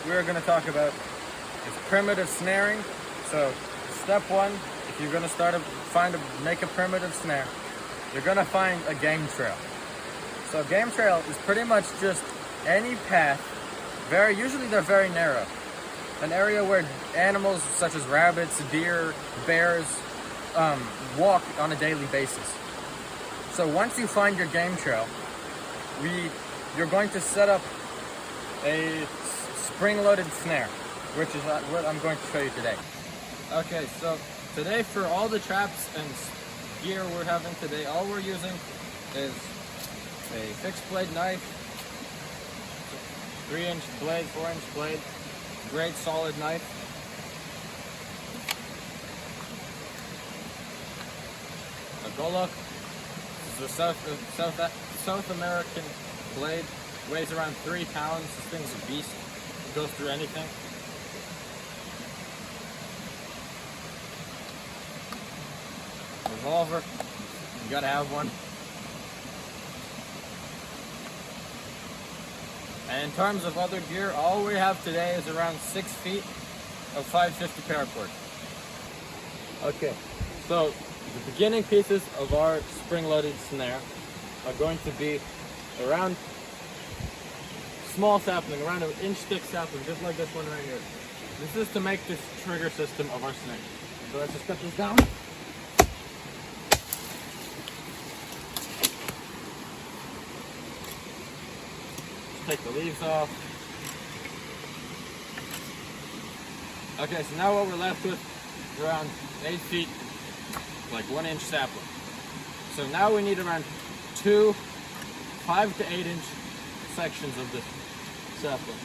we're going to talk about is primitive snaring. So step one, if you're going to make a primitive snare, you're going to find a game trail. So game trail is pretty much just any path, usually they're very narrow. An area where animals such as rabbits, deer, bears walk on a daily basis. So once you find your game trail, you're going to set up a spring-loaded snare, which is what I'm going to show you today. Okay, so today for all the traps and gear we're having today, all we're using is a fixed blade knife, 3-inch blade, 4-inch blade, great solid knife, a golok. This is a South American blade, weighs around 3 pounds. This thing's a beast. It goes through anything. Revolver, you gotta have one. And in terms of other gear, all we have today is around 6 feet of 550 paracord. Okay, so the beginning pieces of our spring-loaded snare are going to be around small sapling, around an inch thick sapling, just like this one right here. This is to make this trigger system of our snare. So let's just cut this down. Take the leaves off. Okay, so now what we're left with is around 8 feet, like 1-inch sapling. So now we need around 2 5 to 8-inch sections of this sapling.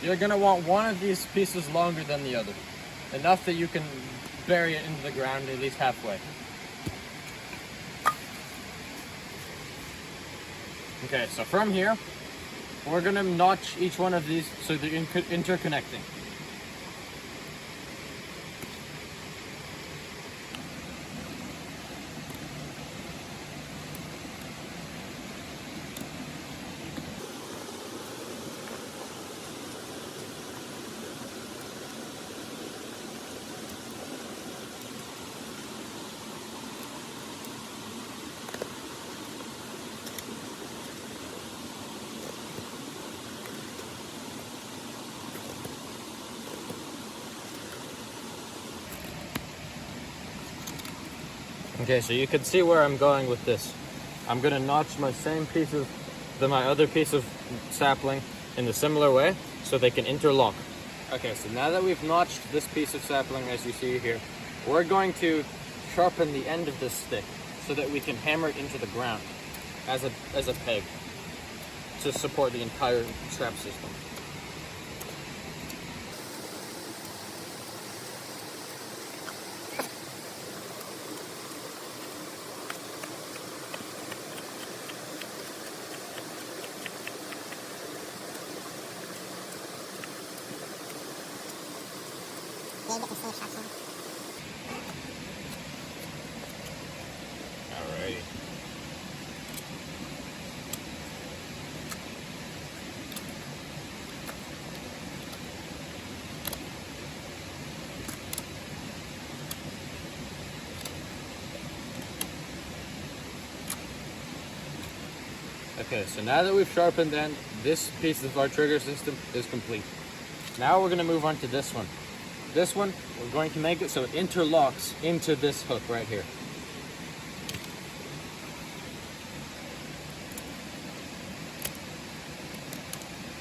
You're going to want one of these pieces longer than the other, enough that you can bury it into the ground at least halfway. Okay, so from here, we're going to notch each one of these so they're interconnecting. Okay, so you can see where I'm going with this. I'm going to notch my same pieces than my other piece of sapling in a similar way so they can interlock. Okay, so now that we've notched this piece of sapling, as you see here, we're going to sharpen the end of this stick so that we can hammer it into the ground as a peg to support the entire trap system. Alrighty. Okay, so now that we've sharpened the end, this piece of our trigger system is complete. Now we're going to move on to this one. This one, we're going to make it so it interlocks into this hook right here.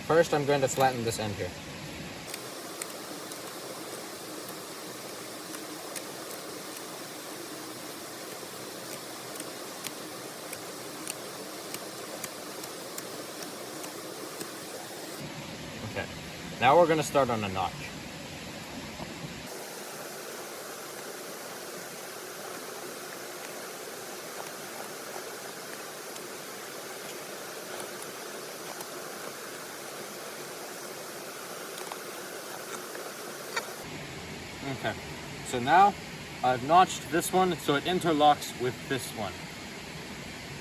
First, I'm going to flatten this end here. Okay, now we're going to start on a notch. Okay, so now I've notched this one so it interlocks with this one.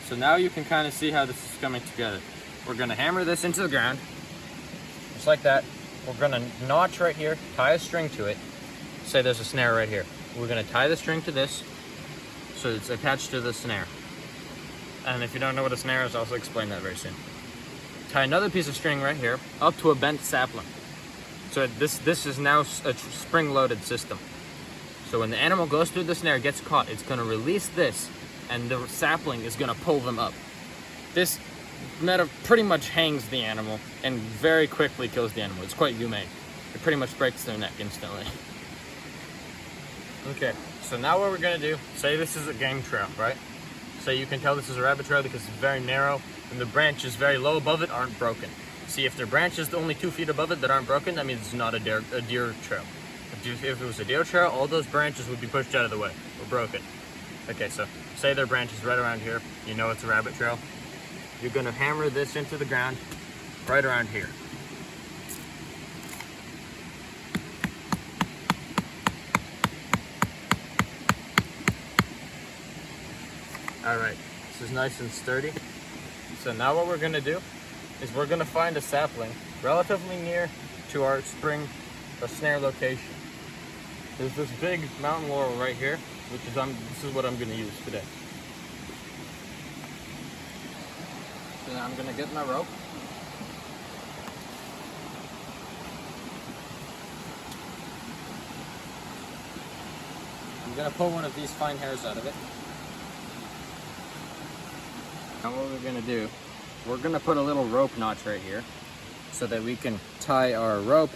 So now you can kind of see how this is coming together. We're gonna hammer this into the ground, just like that. We're gonna notch right here, tie a string to it. Say there's a snare right here. We're gonna tie the string to this, so it's attached to the snare. And if you don't know what a snare is, I'll also explain that very soon. Tie another piece of string right here, up to a bent sapling. So this is now a spring-loaded system. So when the animal goes through the snare, gets caught, it's gonna release this, and the sapling is gonna pull them up. This meta pretty much hangs the animal and very quickly kills the animal. It's quite humane. It pretty much breaks their neck instantly. Okay, so now what we're gonna do, say this is a game trail, right? So you can tell this is a rabbit trail because it's very narrow and the branches very low above it aren't broken. See, if there are branches only 2 feet above it that aren't broken, that means it's not a deer trail. If it was a deer trail, all those branches would be pushed out of the way or broken. Okay, so say there are branches right around here, you know it's a rabbit trail. You're gonna hammer this into the ground right around here. All right, this is nice and sturdy. So now what we're gonna do is we're gonna find a sapling relatively near to our snare location. There's this big mountain laurel right here, this is what I'm gonna use today. So now I'm gonna get my rope. I'm gonna pull one of these fine hairs out of it. Now what we're gonna do, we're gonna put a little rope notch right here so that we can tie our rope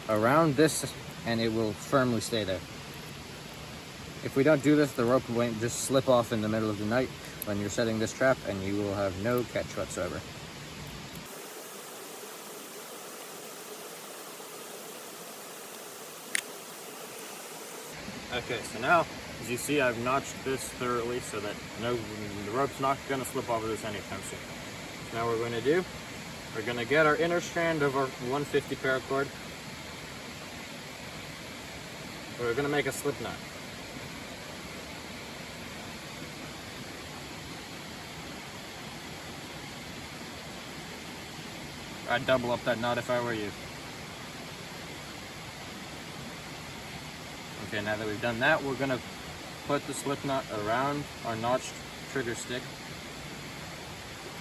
around this and it will firmly stay there. If we don't do this, the rope will just slip off in the middle of the night when you're setting this trap and you will have no catch whatsoever. Okay, so now, as you see, I've notched this thoroughly so that the rope's not going to slip over this anytime soon. So now what we're going to do, we're going to get our inner strand of our 150 paracord. We're going to make a slip knot. I'd double up that knot if I were you. Okay, now that we've done that, we're gonna put the slip knot around our notched trigger stick.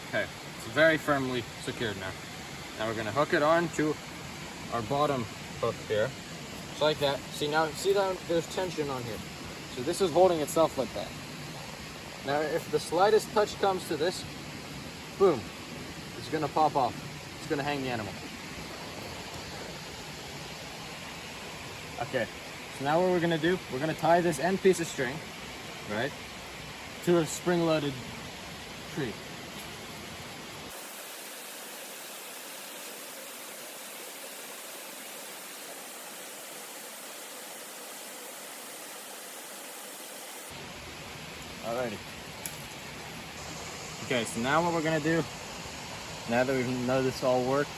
Okay, it's very firmly secured now. Now we're gonna hook it on to our bottom hook here, just like that. See that there's tension on here. So this is holding itself like that. Now if the slightest touch comes to this, boom, it's gonna pop off. It's gonna hang the animal. Okay. So now what we're gonna do, we're gonna tie this end piece of string, right, to a spring-loaded tree. Alrighty. Okay, so now what we're gonna do, now that we know this all works,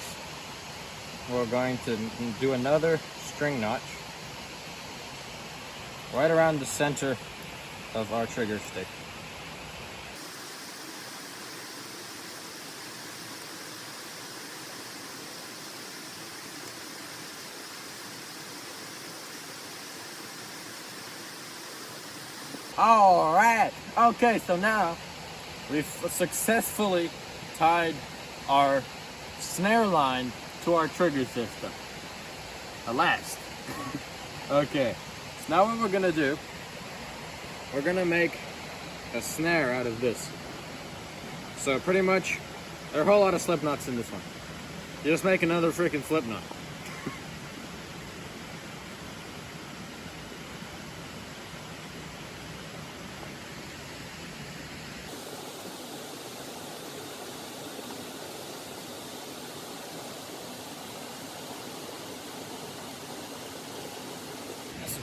we're going to do another string notch right around the center of our trigger stick. All right. Okay, so now we've successfully tied our snare line to our trigger system. At last. Okay. Now what we're gonna do, we're gonna make a snare out of this. So pretty much, there are a whole lot of slip knots in this one. You just make another freaking slip knot.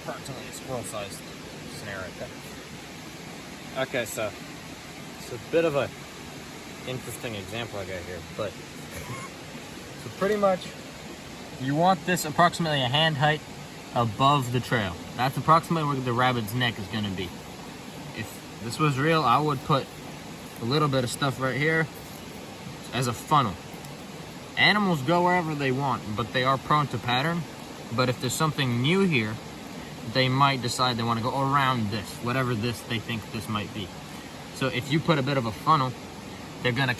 Approximately a squirrel-sized snare right there. Okay, so it's a bit of a interesting example I got here, but so pretty much you want this approximately a hand height above the trail. That's approximately where the rabbit's neck is gonna be. If this was real, I would put a little bit of stuff right here as a funnel. Animals go wherever they want, but they are prone to pattern. But if there's something new here, they might decide they want to go around this, whatever this they think this might be. So if you put a bit of a funnel, they're gonna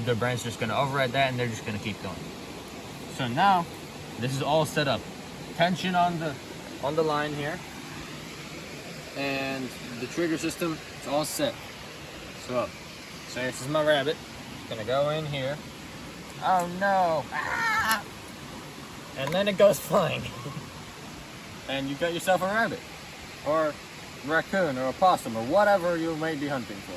their brain's just gonna override that and they're just gonna keep going. So now, this is all set up. Tension on the line here. And the trigger system is all set. So, say this is my rabbit. It's gonna go in here. Oh no! Ah! And then it goes flying. And you got yourself a rabbit, or raccoon, or a possum, or whatever you may be hunting for.